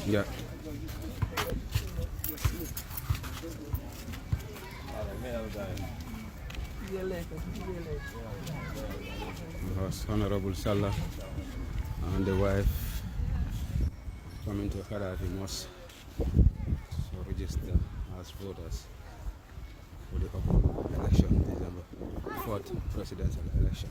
Yeah. Honorable Sallah and the wife coming to Karafi Mosque to register as voters for the upcoming election, December 4th presidential election.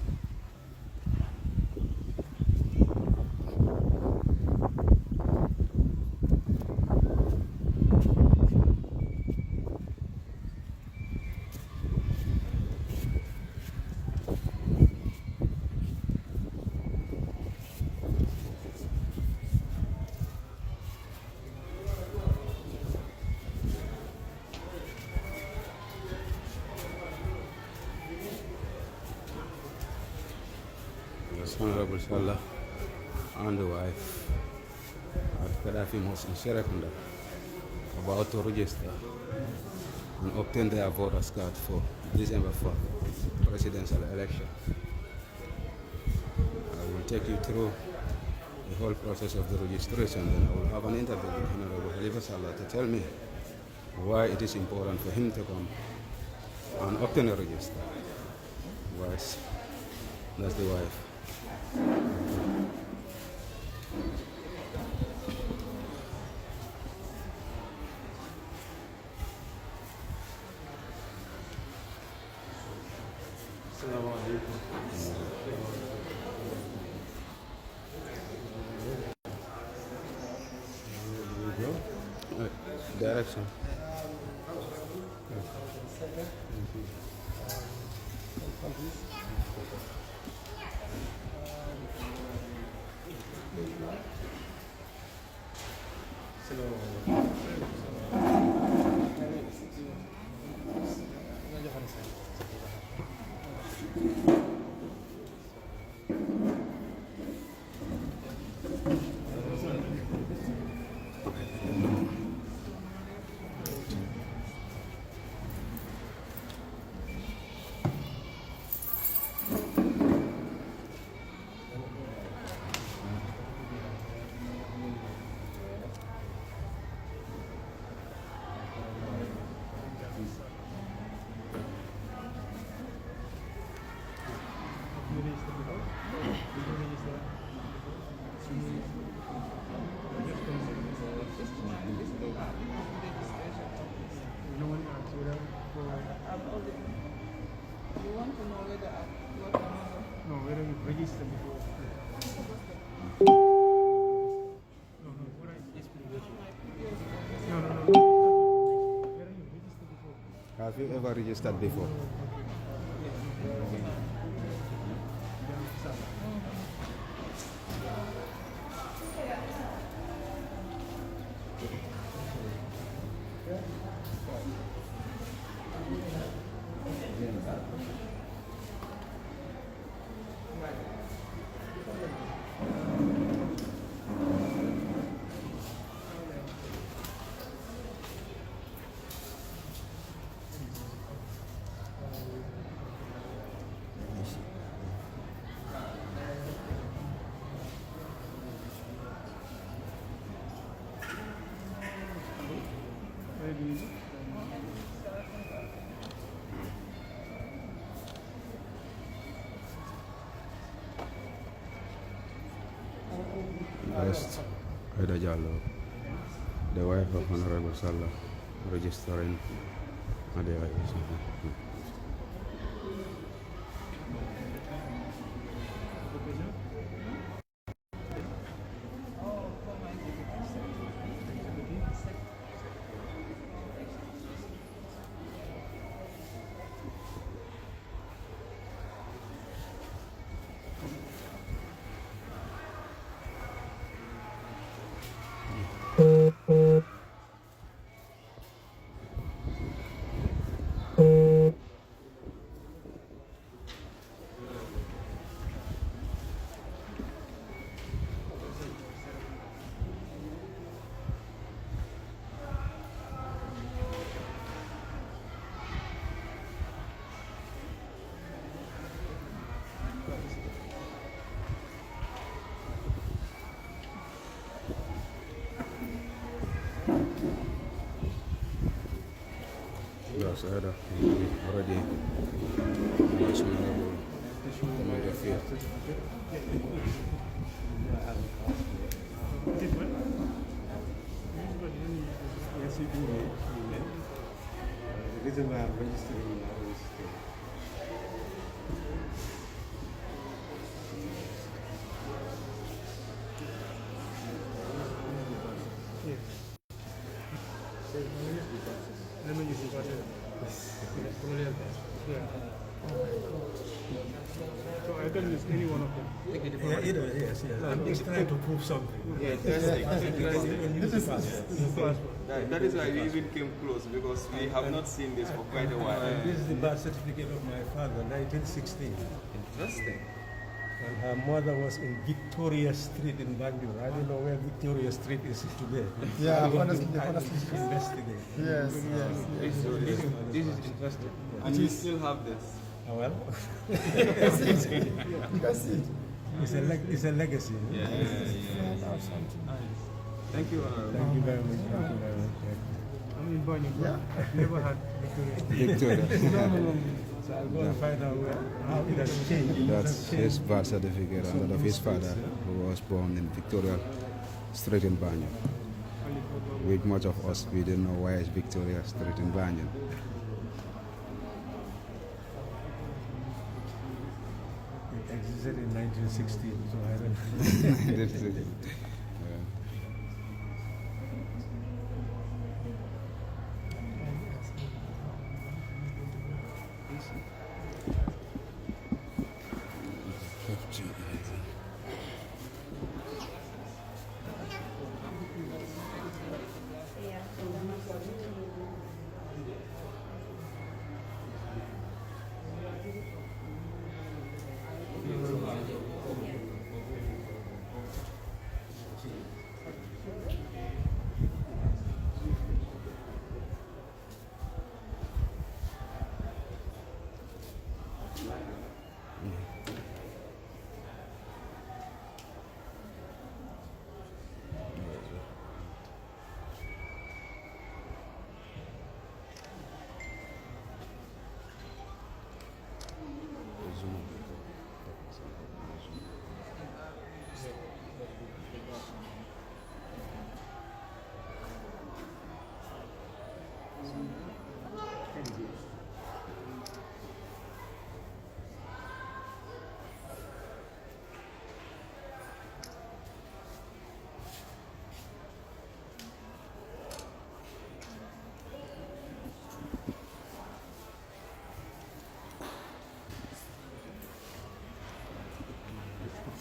Honorable Sallah and the wife at Gaddafi Mosque in Serekunda about to register and obtain their voters card for December 4th presidential election. I will take you through the whole process of the registration, then I will have an interview with Honorable Halifa Sallah to tell me why it is important for him to come and obtain a register. That's the wife. Direction. Have you ever registered before? Arrest Aida Jallo, the wife of Honorable Sallah, registering Adela. because either we already questionable comment of fear. The reason why I'm registering now is So I can use any one of them. yeah, either, yes. I'm just trying to prove something. Yeah, testing. This is passport. That is why we even came close because we have not seen this for quite a while. This is the birth certificate of my father, 1916. Interesting. And her mother was in Victoria Street in Banjul. I don't know where Victoria Street is today. Yeah, I honestly. investigate. Yes. This is interesting. And you still have this. Oh, well, You can see it. it's a legacy. Yeah. Thank you, Honorable. Thank you very much. Thank you very much. I'm in Banyu, but I've never had Victoria. Victoria. So I'll go and find out how it has changed. That's his birth certificate and that of his father, who was born in Victoria Street in Banyu. With much of us, we didn't know why is Victoria Street in Banyu. It existed in 1916, so I don't That's it.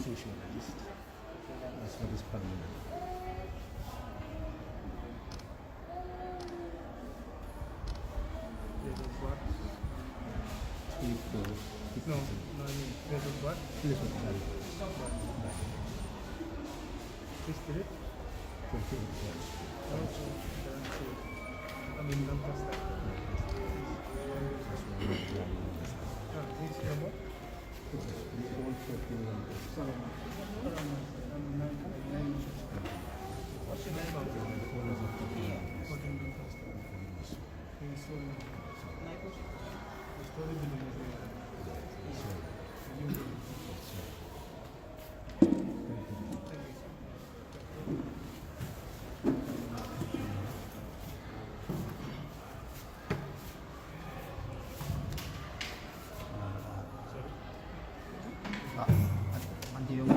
socialist. That's what is permanent. Place of birth. No, I mean place of birth. History. Also, I mean Lancaster. Which number? What's the name of it? Anti yung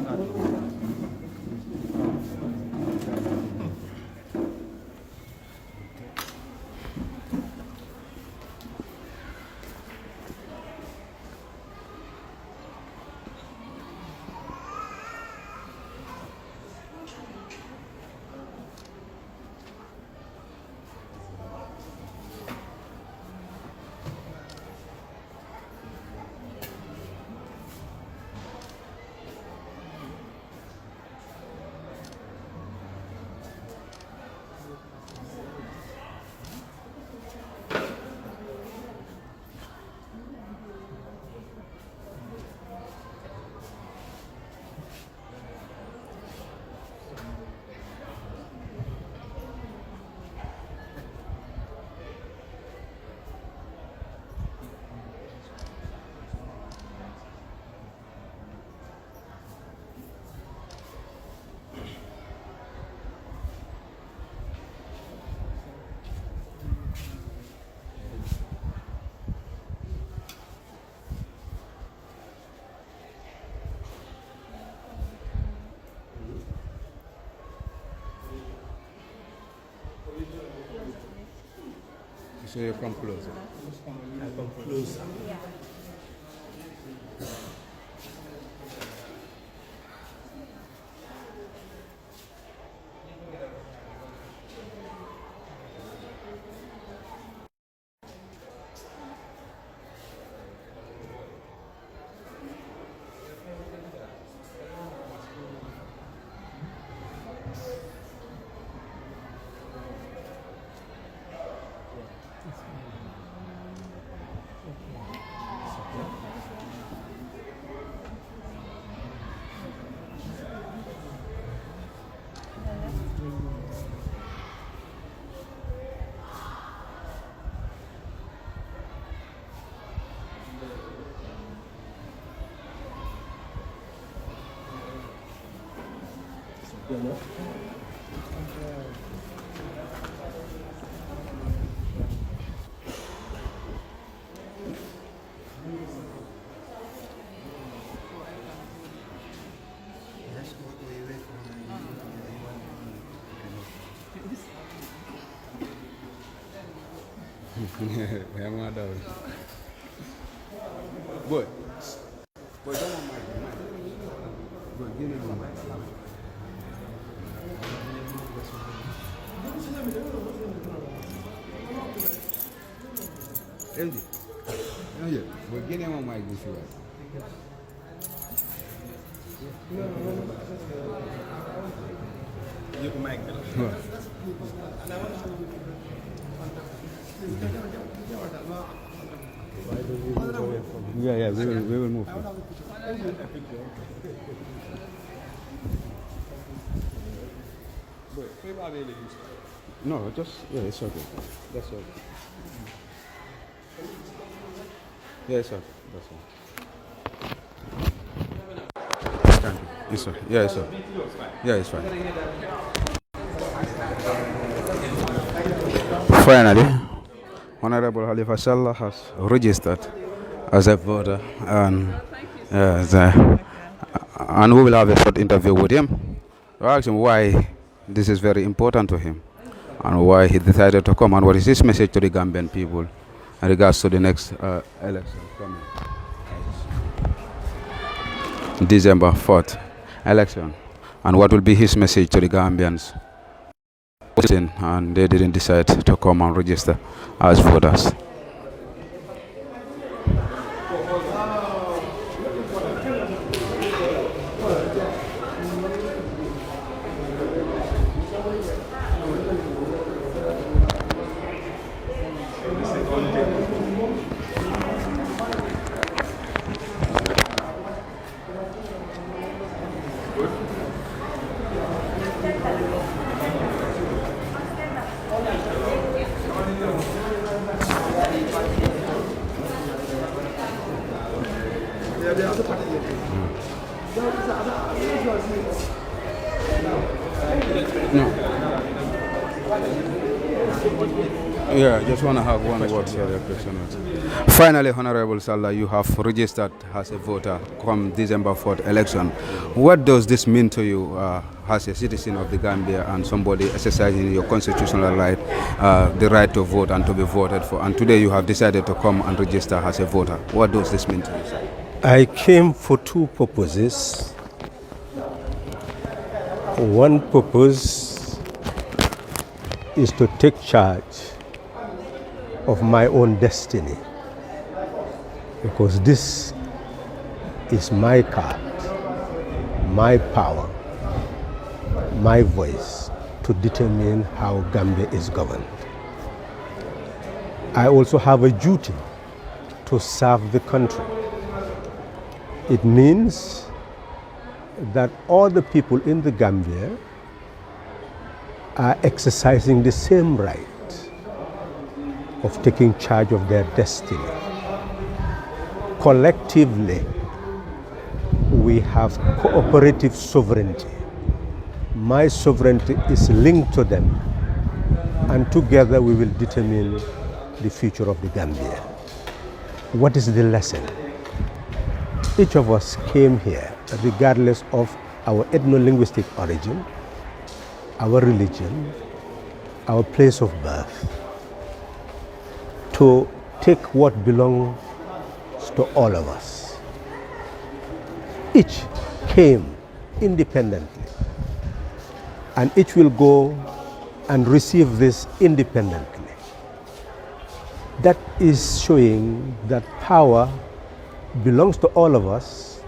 So you come closer. I come closer. Yeah, my dog. Boy. Boy, don't want my Boy, give me one. LD. Yeah, boy, give me one mic this way. You mic. Yeah, we will move. No, just, yeah, it's okay. That's okay. Yeah, it's okay. That's all. Thank you. It's okay. Yeah, it's okay. Yeah, it's fine. Finally, Honorable Halifa Sallah has registered as a voter, and and we will have a short interview with him to ask him why this is very important to him and why he decided to come and what is his message to the Gambian people in regards to the next election coming. December 4th election, and what will be his message to the Gambians, and they didn't decide to come and register as voters. No. Yeah, I just want to have one word for the question. Finally, Honorable Sallah, you have registered as a voter come December 4th election. What does this mean to you as a citizen of the Gambia and somebody exercising your constitutional right, the right to vote and to be voted for? And today you have decided to come and register as a voter. What does this mean to you, sir? I came for two purposes. One purpose is to take charge of my own destiny, because this is my card, my power, my voice to determine how Gambia is governed. I also have a duty to serve the country. It means that all the people in the Gambia are exercising the same right of taking charge of their destiny. Collectively, we have cooperative sovereignty. My sovereignty is linked to them, and together we will determine the future of the Gambia. What is the lesson? Each of us came here regardless of our ethno-linguistic origin, our religion, our place of birth. to take what belongs to all of us. Each came independently, and each will go and receive this independently. That is showing that power belongs to all of us,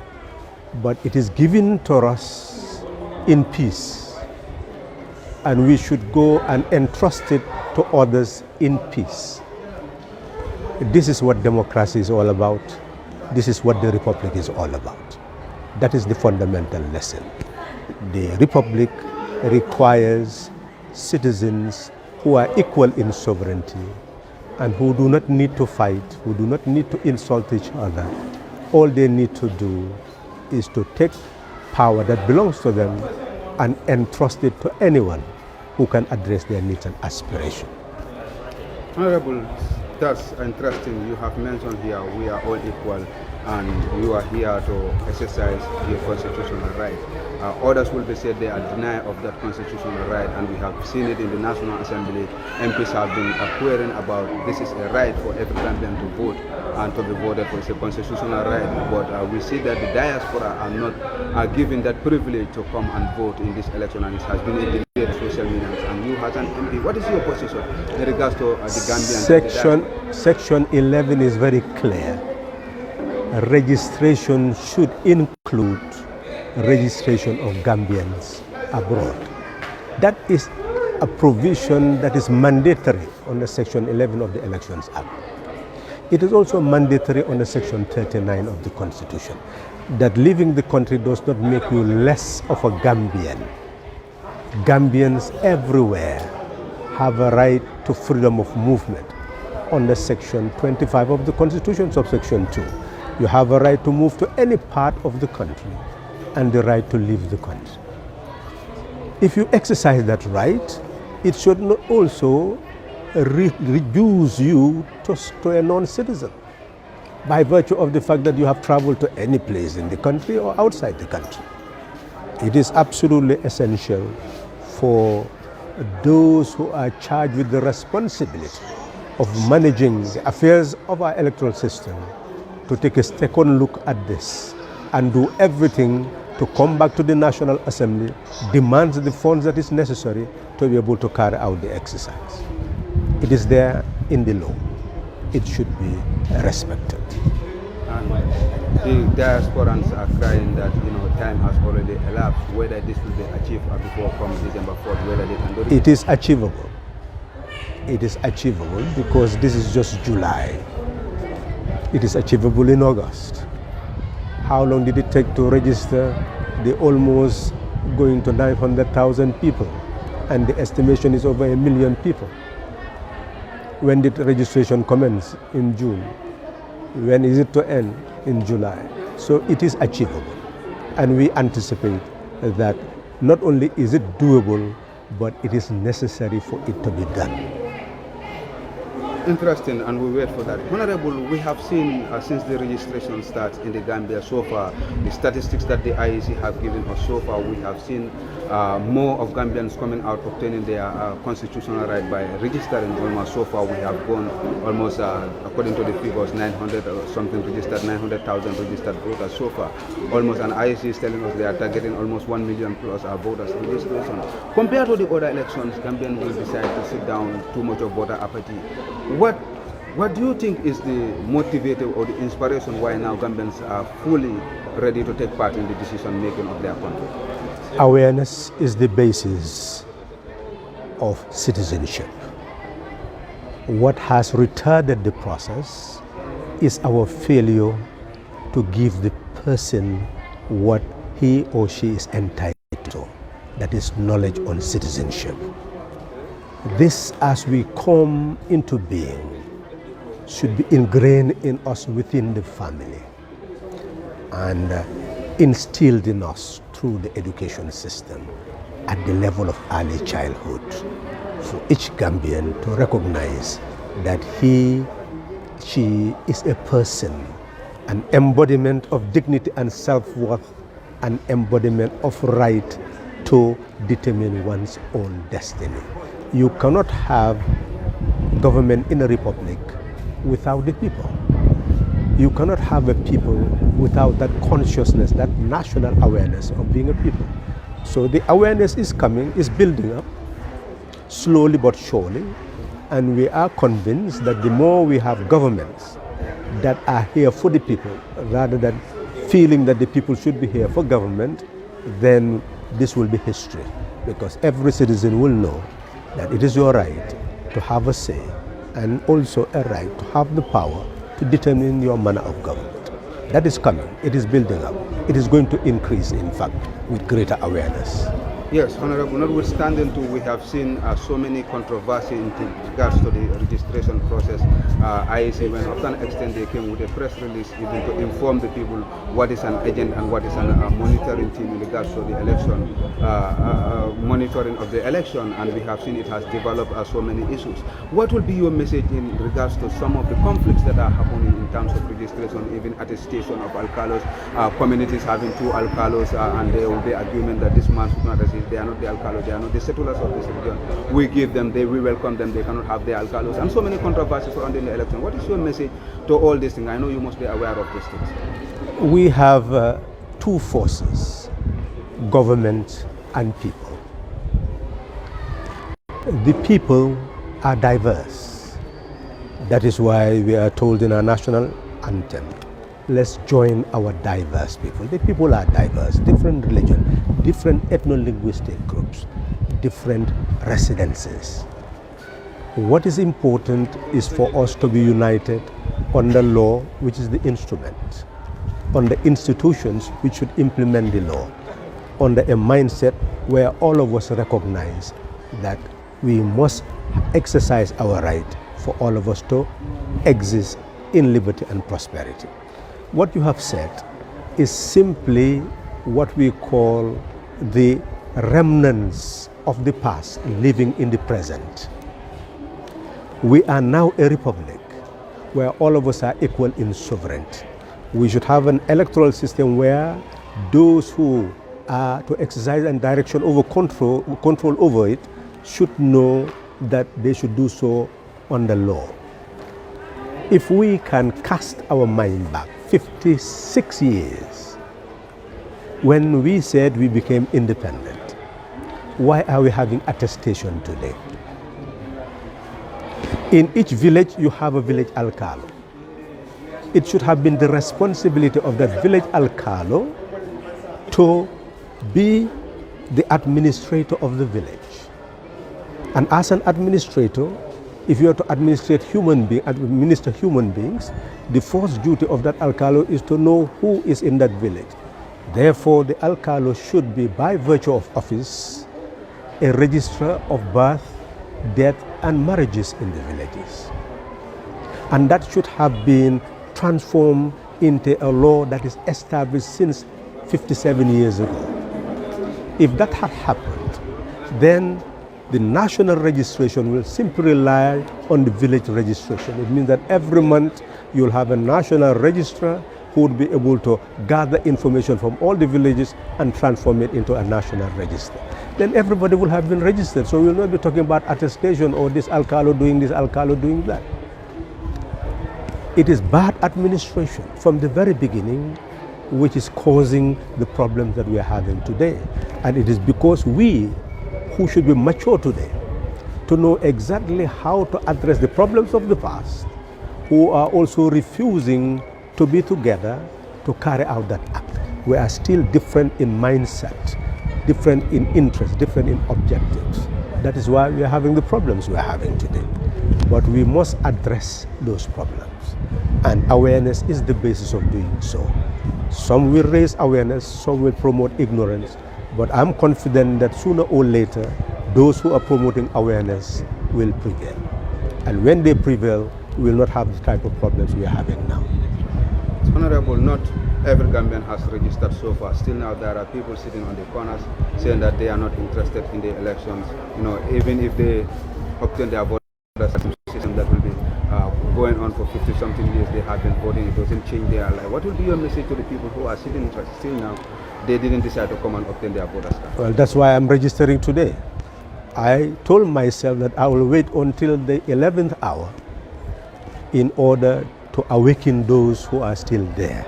but it is given to us in peace, and we should go and entrust it to others in peace. This is what democracy is all about. This is what the Republic is all about. That is the fundamental lesson. The Republic requires citizens who are equal in sovereignty and who do not need to fight, who do not need to insult each other. All they need to do is to take power that belongs to them and entrust it to anyone who can address their needs and aspirations. Honorable, that's interesting. You have mentioned here we are all equal and you are here to exercise your constitutional right. Others will be said they are denied of that constitutional right, and we have seen it in the National Assembly. MPs have been querying about this is a right for every Gambian to vote and to be voted for. It's a constitutional right, but we see that the diaspora are given that privilege to come and vote in this election, and it has been a debate on social media. And you as an MP, what is your position in regards to the Gambians? Section 11 is very clear. Registration should include registration of Gambians abroad. That is a provision that is mandatory under Section 11 of the Elections Act. It is also mandatory under Section 39 of the Constitution, that leaving the country does not make you less of a Gambian. Gambians everywhere have a right to freedom of movement under Section 25 of the Constitution, subsection 2. You have a right to move to any part of the country and the right to leave the country. If you exercise that right, it should not also reduce you to a non-citizen by virtue of the fact that you have traveled to any place in the country or outside the country. It is absolutely essential for those who are charged with the responsibility of managing the affairs of our electoral system to take a second look at this and do everything to come back to the National Assembly, demand the funds that is necessary to be able to carry out the exercise. It is there in the law. It should be respected. And the diasporans are crying that time has already elapsed, whether this will be achieved before come December 4th, whether they can do it. It is achievable. It is achievable because this is just July. It is achievable in August. How long did it take to register? They're almost going to 900,000 people, and the estimation is over 1 million people. When did registration commence? In June. When is it to end? In July. So it is achievable, and we anticipate that not only is it doable, but it is necessary for it to be done. Interesting, and we wait for that. Honorable, we have seen since the registration starts in the Gambia so far, the statistics that the IEC have given us so far, we have seen more of Gambians coming out obtaining their constitutional right by registering. Almost so far we have gone almost, according to the figures, 900 or something registered, 900,000 registered voters so far. Almost, and IEC is telling us they are targeting almost 1 million plus voters in this election. Compared to the other elections, Gambians will decide to sit down, too much of voter apathy. What do you think is the motivator or the inspiration why now Gambians are fully ready to take part in the decision making of their country? Awareness is the basis of citizenship. What has retarded the process is our failure to give the person what he or she is entitled to. That is knowledge on citizenship. This, as we come into being, should be ingrained in us within the family and instilled in us through the education system at the level of early childhood, for each Gambian to recognize that he, she is a person, an embodiment of dignity and self-worth, an embodiment of right to determine one's own destiny. You cannot have government in a republic without the people. You cannot have a people without that consciousness, that national awareness of being a people. So the awareness is coming, is building up, slowly but surely, and we are convinced that the more we have governments that are here for the people, rather than feeling that the people should be here for government, then this will be history. Because every citizen will know that it is your right to have a say and also a right to have the power to determine your manner of government. That is coming. It is building up. It is going to increase, in fact, with greater awareness. Yes, Honorable, notwithstanding too, we have seen so many controversies in regards to the registration process. IEC, when up to an extent they came with a press release even to inform the people what is an agent and what is a monitoring team in regards to the election, monitoring of the election, and we have seen it has developed so many issues. What will be your message in regards to some of the conflicts that are happening in terms of registration, even attestation of alkalos, communities having two alkalos, and there will be agreement that this man should not resist. They are not the alkalos, they are not the settlers of this region. We give them, we welcome them, they cannot have the alkalos, and so many controversies surrounding the election. What is your message to all these things? I know you must be aware of these things. We have two forces, government and people. The people are diverse. That is why we are told in our national anthem, let's join our diverse people. The people are diverse, different religion, different ethno-linguistic groups, different residences. What is important is for us to be united on the law, which is the instrument, on the institutions which should implement the law, on a mindset where all of us recognize that we must exercise our right for all of us to exist in liberty and prosperity. What you have said is simply what we call the remnants of the past living in the present. We are now a republic where all of us are equal in sovereignty. We should have an electoral system where those who are to exercise and direction over control over it should know that they should do so under law. If we can cast our mind back 56 years, when we said we became independent, why are we having attestation today? In each village, you have a village alcalo. It should have been the responsibility of that village alcalo to be the administrator of the village. And as an administrator, if you are to administrate administer human beings, the first duty of that alcalo is to know who is in that village. Therefore, the alcalo should be, by virtue of office, a registrar of birth, death, and marriages in the villages. And that should have been transformed into a law that is established since 57 years ago. If that had happened, then the national registration will simply rely on the village registration. It means that every month you'll have a national registrar who would be able to gather information from all the villages and transform it into a national register. Then everybody will have been registered. So we'll not be talking about attestation or this alcalo doing this, alcalo doing that. It is bad administration from the very beginning which is causing the problems that we are having today. And it is because we, who should be mature today, to know exactly how to address the problems of the past, who are also refusing to be together to carry out that act. We are still different in mindset, different in interest, different in objectives. That is why we are having the problems we are having today. But we must address those problems. And awareness is the basis of doing so. Some will raise awareness, some will promote ignorance. But I'm confident that sooner or later, those who are promoting awareness will prevail. And when they prevail, we will not have the type of problems we are having now. Honorable, not every Gambian has registered so far. Still now there are people sitting on the corners saying that they are not interested in the elections. You know, even if they obtain their vote, the system that will be going on for 50-something years, they have been voting, it doesn't change their life. What will be your message to the people who are sitting still now? They didn't decide to come and obtain their voters card. Well, that's why I'm registering today. I told myself that I will wait until the 11th hour. in order to awaken those who are still there,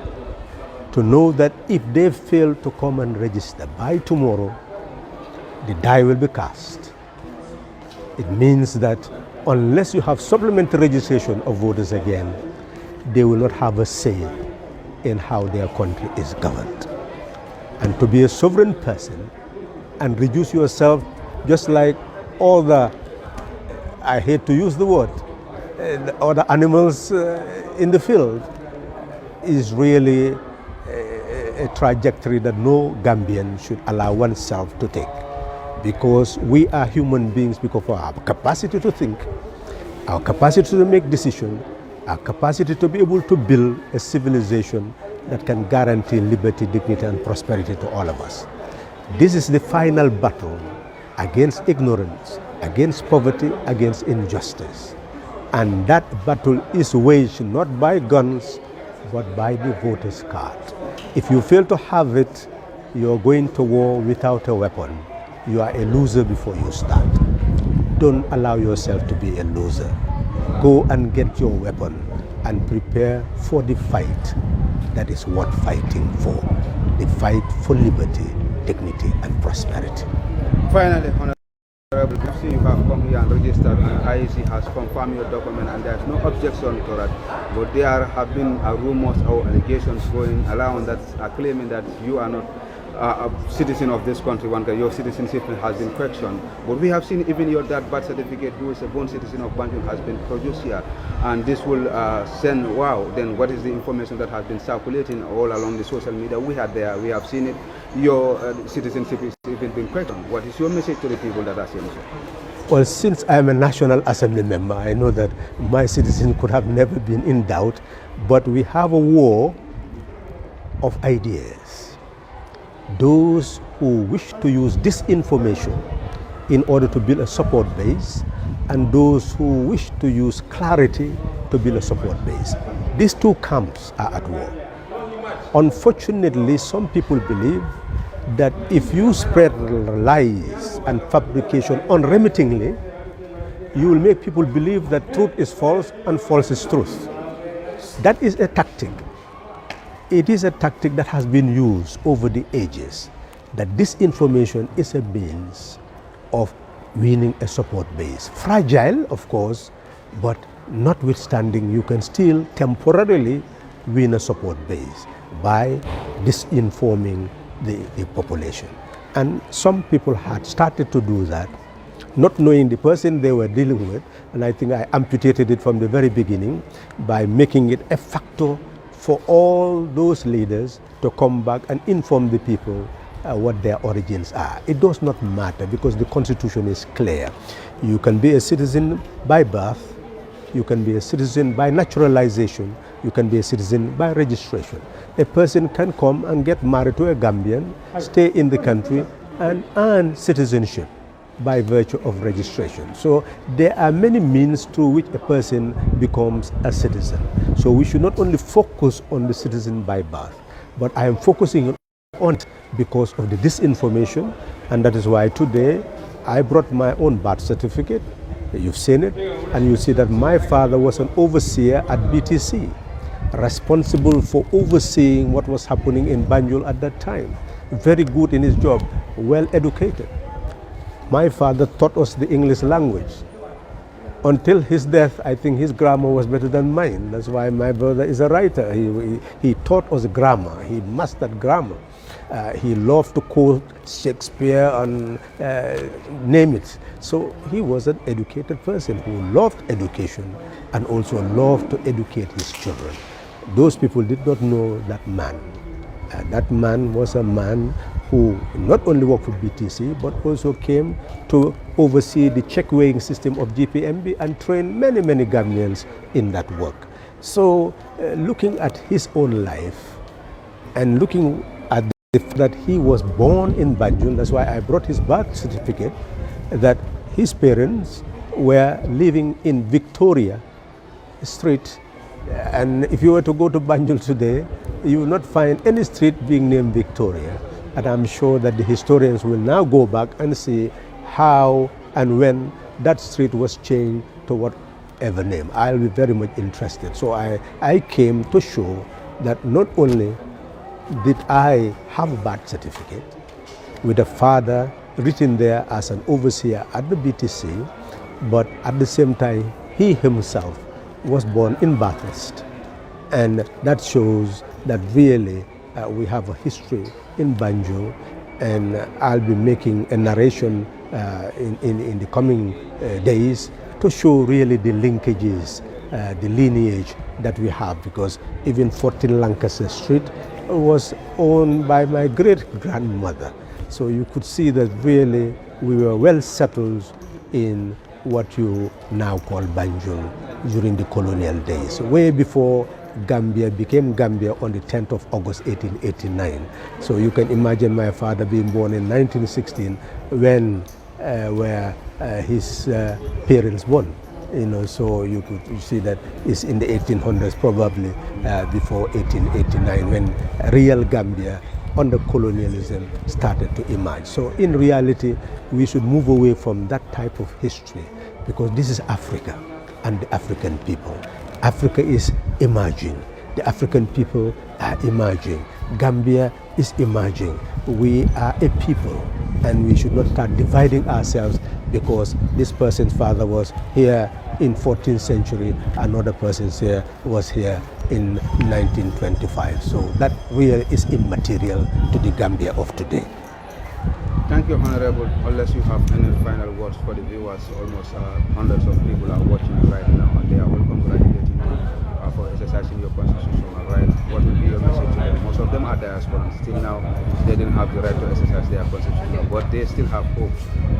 to know that if they fail to come and register by tomorrow, the die will be cast. It means that unless you have supplementary registration of voters again, they will not have a say in how their country is governed. And to be a sovereign person and reduce yourself just like all the, I hate to use the word, other animals in the field, is really a trajectory that no Gambian should allow oneself to take. Because we are human beings because of our capacity to think, our capacity to make decisions, our capacity to be able to build a civilization that can guarantee liberty, dignity, and prosperity to all of us. This is the final battle against ignorance, against poverty, against injustice. And that battle is waged not by guns, but by the voter's card. If you fail to have it, you're going to war without a weapon. You are a loser before you start. Don't allow yourself to be a loser. Go and get your weapon and prepare for the fight that is worth fighting for. The fight for liberty, dignity, and prosperity. Finally, Honorable, you see you have come here and registered, and IEC has confirmed your document, and there is no objection to that. But there have been rumors or allegations going around that are claiming that you are not a citizen of this country. Your citizenship has been questioned. But we have seen even your dad birth certificate, who is a born citizen of Banjul, has been produced here. And this will send, wow, then what is the information that has been circulating all along the social media? We have seen it. Your citizenship is even being questioned. What is your message to the people that are saying so? Well, since I am a National Assembly member, I know that my citizenship could have never been in doubt, but we have a war of ideas. Those who wish to use disinformation in order to build a support base, and those who wish to use clarity to build a support base. These two camps are at war. Unfortunately, some people believe that if you spread lies and fabrication unremittingly, you will make people believe that truth is false and false is truth. That is a tactic. It is a tactic that has been used over the ages, that disinformation is a means of winning a support base. Fragile, of course, but notwithstanding, you can still temporarily win a support base by disinforming the population. And some people had started to do that, not knowing the person they were dealing with, and I think I amputated it from the very beginning by making it a factor for all those leaders to come back and inform the people what their origins are. It does not matter because the Constitution is clear. You can be a citizen by birth, you can be a citizen by naturalization, you can be a citizen by registration. A person can come and get married to a Gambian, stay in the country, and earn citizenship by virtue of registration. So there are many means through which a person becomes a citizen. So we should not only focus on the citizen by birth, but I am focusing on it because of the disinformation, and that is why today I brought my own birth certificate. You've seen it, and you see that my father was an overseer at BTC, responsible for overseeing what was happening in Banjul at that time. Very good in his job, well educated. My father taught us the English language. Until his death, I think his grammar was better than mine. That's why my brother is a writer. He taught us grammar. He mastered grammar. He loved to quote Shakespeare and name it. So he was an educated person who loved education and also loved to educate his children. Those people did not know that man. That man was a man who not only worked for BTC, but also came to oversee the check weighing system of GPMB and train many, many Gambians in that work. So looking at his own life and looking at the fact that he was born in Banjul, that's why I brought his birth certificate, that his parents were living in Victoria Street. And if you were to go to Banjul today, you will not find any street being named Victoria. And I'm sure that the historians will now go back and see how and when that street was changed to what ever name. I'll be very much interested. So I came to show that not only did I have a birth certificate with a father written there as an overseer at the BTC, but at the same time, he himself was born in Bathurst. And that shows that really we have a history in Banjul, and I'll be making a narration in the coming days to show really the linkages, the lineage that we have, because even 14 Lancaster Street was owned by my great-grandmother. So you could see that really we were well settled in what you now call Banjul during the colonial days, way before Gambia became Gambia on the 10th of August 1889. So you can imagine my father being born in 1916 when where his parents born. So you could see that it's in the 1800s, probably before 1889, when real Gambia under colonialism started to emerge. So in reality, we should move away from that type of history, because this is Africa and the African people. Africa is emerging. The African people are emerging. Gambia is emerging. We are a people, and we should not start dividing ourselves because this person's father was here in 14th century, another person's here was here in 1925. So that really is immaterial to the Gambia of today. Thank you, Honorable. Unless you have any final words for the viewers, almost hundreds of people are watching you right now, and they are all congratulating you for exercising your constitutional right. What will be your message to them? Most of them are diaspora. Still now, they didn't have the right to exercise their constitution, but they still have hope.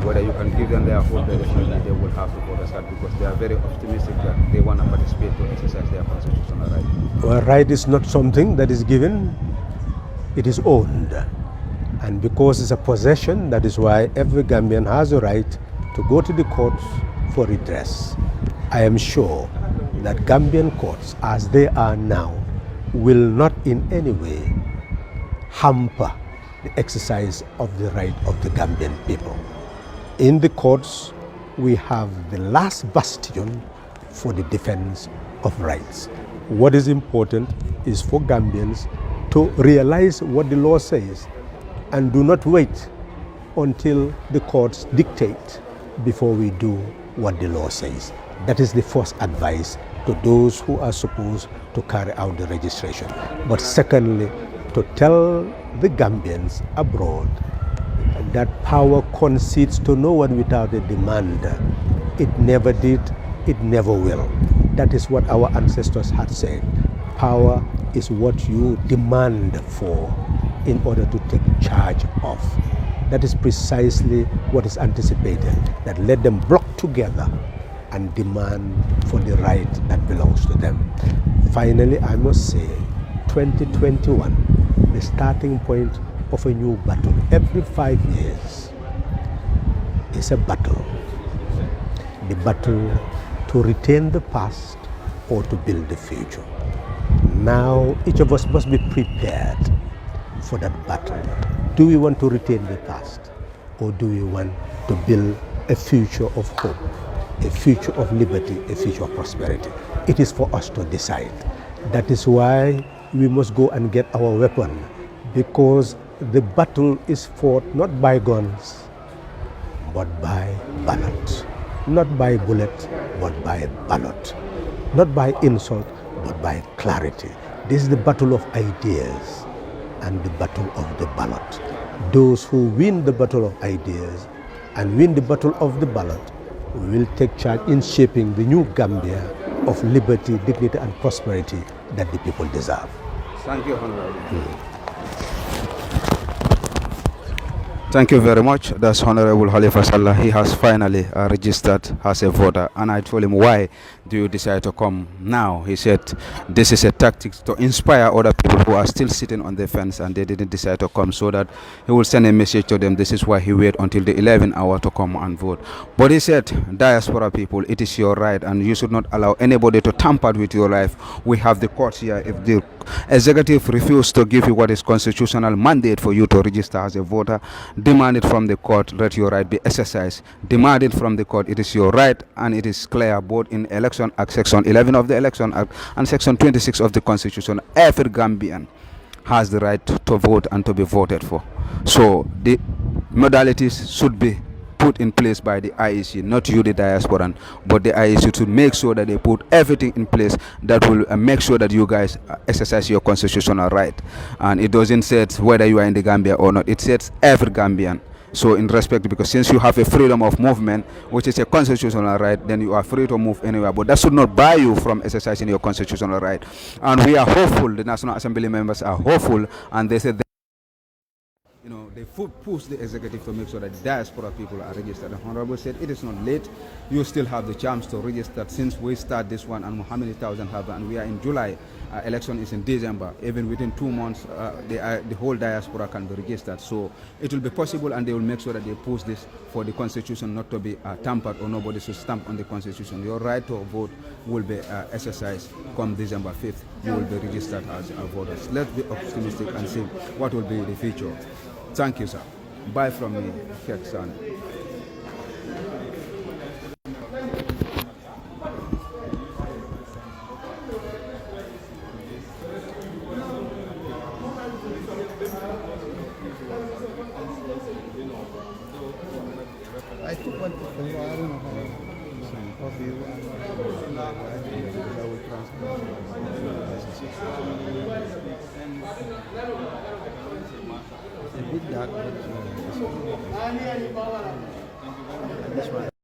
Whether you can give them their hope, they will have to vote aside, because they are very optimistic that they want to participate to exercise their constitutional right. Well, right is not something that is given, it is owned. And because it's a possession, that is why every Gambian has a right to go to the courts for redress. I am sure that Gambian courts, as they are now, will not in any way hamper the exercise of the right of the Gambian people. In the courts, we have the last bastion for the defense of rights. What is important is for Gambians to realize what the law says, and do not wait until the courts dictate before we do what the law says. That is the first advice to those who are supposed to carry out the registration. But secondly, to tell the Gambians abroad that power concedes to no one without a demand. It never did, it never will. That is what our ancestors had said. Power is what you demand for in order to take charge of. That is precisely what is anticipated, that let them block together and demand for the right that belongs to them. Finally, I must say, 2021, the starting point of a new battle. Every 5 years is a battle. The battle to retain the past or to build the future. Now, each of us must be prepared for that battle. Do we want to retain the past, or do we want to build a future of hope, a future of liberty, a future of prosperity? It is for us to decide. That is why we must go and get our weapon, because the battle is fought not by guns, but by ballot. Not by bullet, but by ballot. Not by insult, but by clarity. This is the battle of ideas and the battle of the ballot. Those who win the battle of ideas and win the battle of the ballot will take charge in shaping the new Gambia of liberty, dignity, and prosperity that the people deserve. Thank you, Honorable. Thank you very much. That's Honorable Halifa Sallah. He has finally registered as a voter. And I told him, why do you decide to come now? He said, this is a tactic to inspire other people who are still sitting on the fence and they didn't decide to come, so that he will send a message to them. This is why he waited until the 11th hour to come and vote. But he said, diaspora people, it is your right and you should not allow anybody to tamper with your life. We have the courts here. If the executive refuses to give you what is constitutional mandate for you to register as a voter, demand it from the court, let your right be exercised. Demand it from the court, it is your right, and it is clear both in Election Act, Section 11 of the Election Act and Section 26 of the Constitution. Every Gambian has the right to vote and to be voted for. So the modalities should be put in place by the IEC, not you the diasporan, but the IEC, to make sure that they put everything in place that will make sure that you guys exercise your constitutional right. And it doesn't say whether you are in the Gambia or not, it says every Gambian. So in respect, because since you have a freedom of movement, which is a constitutional right, then you are free to move anywhere. But that should not bar you from exercising your constitutional right. And we are hopeful, the National Assembly members are hopeful, and they said they push the executive to make sure that diaspora people are registered. The Honorable said it is not late. You still have the chance to register since we start this one, and how many thousand have, and we are in July. Election is in December. Even within 2 months, the whole diaspora can be registered. So it will be possible, and they will make sure that they push this for the Constitution not to be tampered, or nobody should stamp on the Constitution. Your right to vote will be exercised come December 5th. You will be registered as voters. Let's be optimistic and see what will be the future. Thank you, sir. Bye from me, Kek San. I took one picture. I don't know how of you. I will transfer. It's a bit dark, but this one.